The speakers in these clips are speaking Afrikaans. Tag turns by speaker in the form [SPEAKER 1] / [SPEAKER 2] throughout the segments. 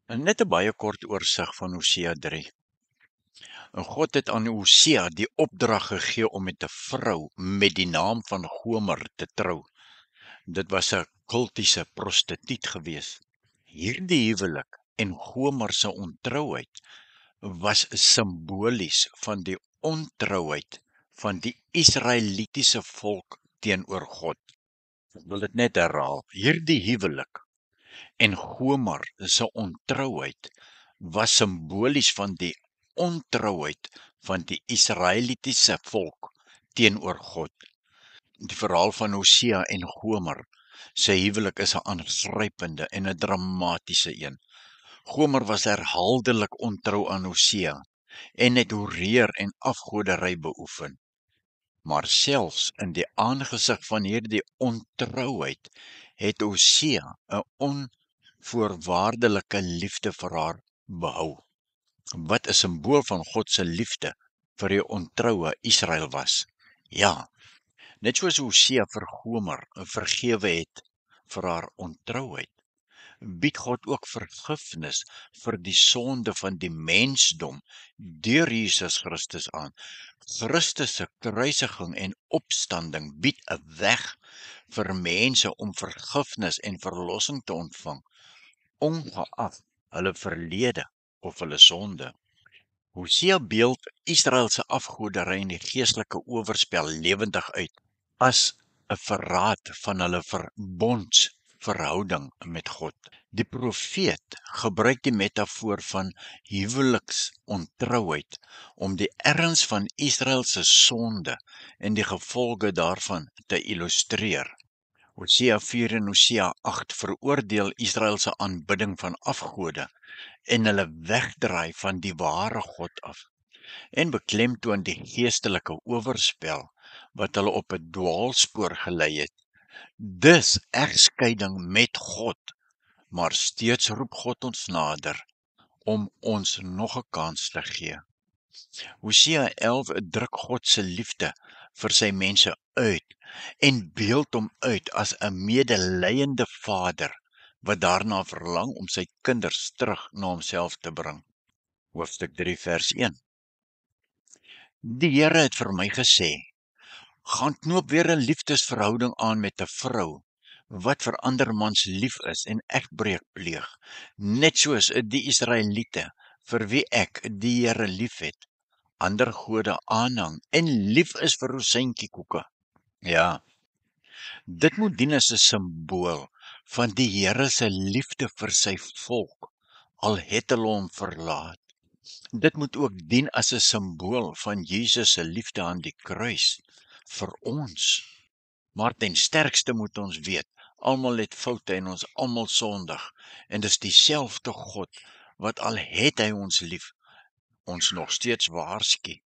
[SPEAKER 1] Net 'n baie kort oorsig van Hosea 3. En God het aan Hosea die opdrag gegee om met 'n vrou met die naam van Gomer te trou. Dit was 'n kultiese prostituut gewees. Hierdie huwelik en Gomer se ontrouheid was simbolies van die ontrouheid van die Israelitiese volk teenoor God. Ek wil dit net herhaal. Hierdie huwelik en Gomer se ontrouheid was simbolies van die ontrouheid van die Israelitiese volk teenoor God. Die verhaal van Hosea en Gomer se huwelik is 'n aangrypende en 'n dramatiese een. Gomer was herhaaldelik ontrou aan Hosea en het hoereer en afgoderry beoefen. Maar selfs in die aangesig van hierdie ontrouheid het Hosea 'n onvoorwaardelike liefde vir haar behou, wat 'n simbool van God se liefde vir die ontroue Israel was. Ja, net soos Hosea vir Gomer vergewe het vir haar ontrouheid, bied God ook vergifnis vir die sonde van die mensdom deur Jesus Christus aan. Christus se kruisiging en opstanding bied 'n weg vir mense om vergifnis en verlossing te ontvang, ongeag hulle verlede of hulle sonde. Hosea beeld Israel se afgoderry en die geestelike oorspel lewendig uit as 'n verraad van hulle verbondsverhouding met God. Die profeet gebruik die metafoor van huweliksontrouheid om die erns van Israel se sonde en die gevolge daarvan te illustreer. Hosea 4 en Hosea 8 veroordeel Israel se aanbidding van afgode en hulle wegdraai van die ware God af, en beklemtoon die geestelike oorspel wat hulle op 'n dwaalspoor gelei het. Dis egskeiding met God, maar steeds roep God ons nader om ons nog 'n kans te gee. Hosea 11 druk God se liefde vir sy mense uit en beeld hom uit as 'n medelydende vader wat daarna verlang om sy kinders terug na homself te bring. Hoofstuk 3 vers 1. Die Here het vir my gesê: "Gaan knoop weer 'n liefdesverhouding aan met 'n vrou wat vir ander mans lief is en egbreek pleeg, net soos die Israeliete vir wie ek die Here liefhet, ander gode aanhang en lief is vir rosientjiekoeke." Ja, dit moet dien as 'n simbool van die Here se liefde vir sy volk, al het hulle hom verlaat. Dit moet ook dien as 'n simbool van Jesus se liefde aan die kruis vir ons. Maar ten sterkste moet ons weet, almal het foute en ons almal sondig, en dis dieselfde God wat al het hy ons lief, ons nog steeds waarsku.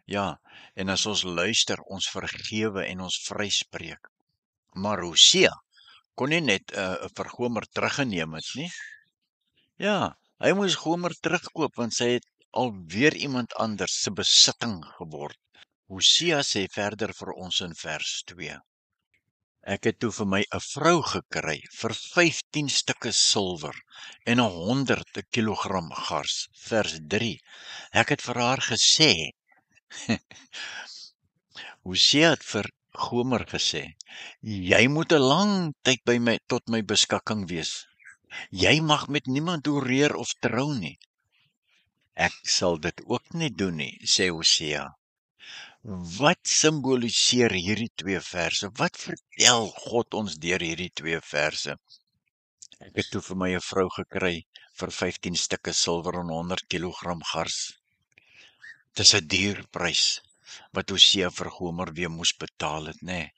[SPEAKER 1] Ja, en as ons luister, ons vergewe en ons vryspreek. Maar Hosea kon nie net vir Gomer teruggeneem het nie. Ja, hy moes Gomer terugkoop want sy het alweer iemand anders se besitting geword. Hosea sê verder vir ons in vers 2. Ek het toe vir my 'n vrou gekry vir 15 stukke silwer en 100 kilogram gars. Vers 3. Ek het vir haar gesê, Hosea het vir Gomer gesê, jy moet 'n lang tyd by my tot my beskikking wees. Jy mag met niemand hoereer of trou nie. Ek sal dit ook nie doen nie, sê Hosea. Wat simboliseer hierdie twee verse? Wat vertel God ons deur hierdie twee verse? Ek het toe vir my 'n vrou gekry vir 15 stukke silwer en 100 kilogram gars. Dis 'n duur prys wat Hosea vir Gomer weer moes betaal het, nê?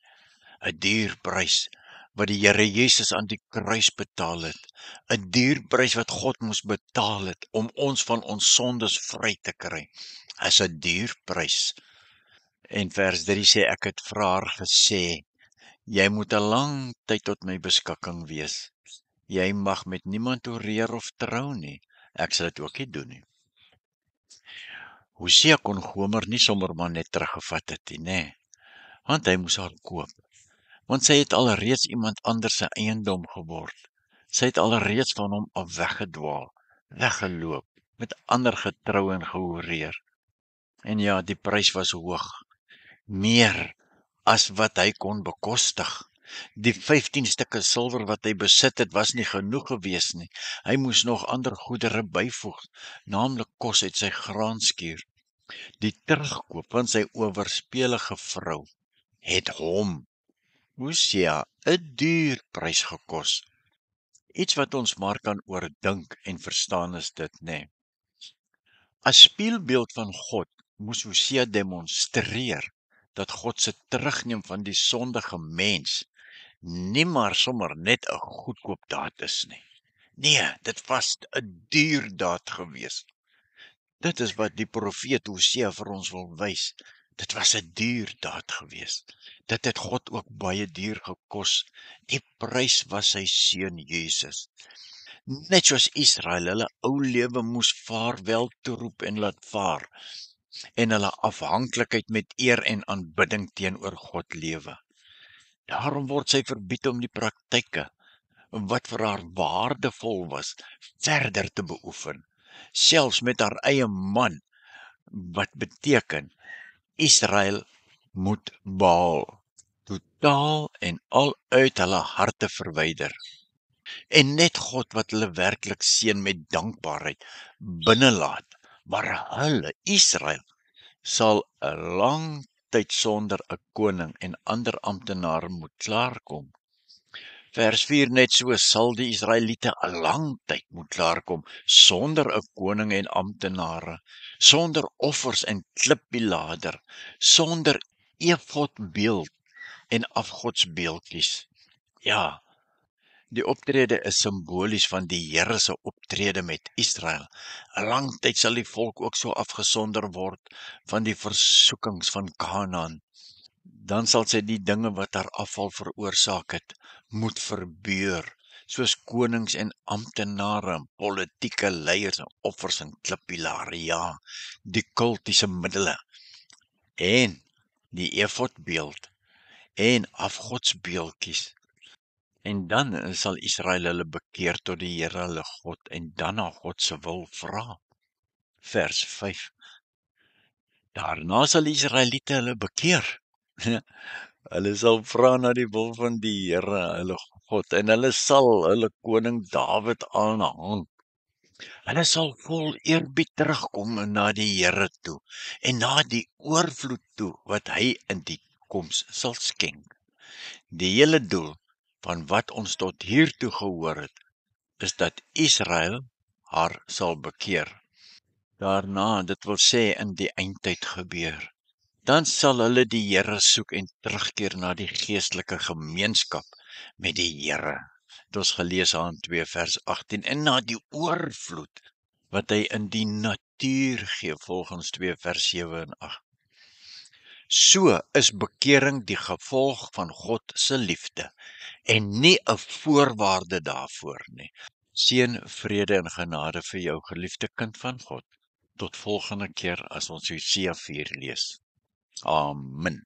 [SPEAKER 1] 'n duur prys wat die Here Jesus aan die kruis betaal het. 'n duur prys wat God moes betaal het om ons van ons sondes vry te kry. Is 'n duur prys. En vers 3 sê, ek het vir haar gesê, jy moet 'n lang tyd tot my beskikking wees. Jy mag met niemand hoereer of trou nie. Ek sal dit ook nie doen nie. Hosea kon Gomer nie sommer maar net teruggevat het nie, nê? Want hy moes haar koop. Want sy het alreeds iemand anders se eiendom geword. Sy het alreeds van hom af weggedwaal. weggeloop, met ander getrou en gehoreer. En ja, die prys was hoog, meer as wat hy kon bekostig. Die 15 stukke silwer wat hy besit het, was nie genoeg gewees nie. Hy moes nog ander goedere byvoeg, naamlik kos uit sy graanskuur. Die terugkoop van sy owerspelige vrou het hom, Hosea, 'n duur prys gekos. Iets wat ons maar kan oordink en verstaan is dit, nê. As spieelbeeld van God moes Hosea demonstreer dat God se terugneem van die sondige mens nie maar sommer net 'n goedkoop daad is nie. Nee, dit was 'n duur daad gewees. Dit is wat die profeet Hosea vir ons wil wys. Dit was 'n duur daad gewees. Dit het God ook baie duur gekos. Die prys was sy seun Jesus. Net soos Israel hulle ou lewe moes vaarwel toeroep en laat vaar, en hulle afhanklikheid met eer en aanbidding teenoor God lewe. Daarom word sy verbied om die praktyke wat vir haar waardevol was, verder te beoefen, selfs met haar eie man, wat beteken Israel moet Baal totaal en al uit hulle harte verwyder. En net God wat hulle werklik seën met dankbaarheid binnelaat, maar hulle, Israel, sal 'n lang tyd sonder 'n koning en ander amptenare moet klaarkom. Vers 4 net so sal die Israeliete 'n lang tyd moet klaarkom sonder 'n koning en amptenare, sonder offers en klippilader, sonder efodbeeld en afgodsbeeldjies. Ja, die optrede is simbolies van die Here se optrede met Israel. 'n Lang tyd sal die volk ook so afgesonder word van die versoekings van Kanaan. Dan sal sy die dinge wat haar afval veroorsaak het, moet verbeur, soos konings en amptenare, politieke leiers en offers en klippilare, ja, die kultiese middele en die efodbeeld en afgodsbeeldjies. En dan sal Israel hulle bekeer tot die Here hulle God en dan na God se wil vra. Vers 5. Daarna sal die Israeliete hulle bekeer. Hulle sal vra na die wil van die Here hulle God en hulle sal hulle koning Dawid aanhang. Hulle sal vol eerbied terugkom na die Here toe en na die oorvloed toe wat hy in die toekoms sal skenk. Die hele doel van wat ons tot hiertoe gehoor het, is dat Israel haar sal bekeer. Daarna, dit wil sê in die eindtyd gebeur, dan sal hulle die Here soek en terugkeer na die geestelike gemeenskap met die Here. Dit ons gelees aan 2 vers 18 en na die oorvloed wat hy in die natuur gee volgens 2 vers 7 en 8. So is bekering die gevolg van God se liefde en nie 'n voorwaarde daarvoor nie. Seën, vrede en genade vir jou geliefde kind van God. Tot volgende keer as ons Hosea 4 lees. Amen.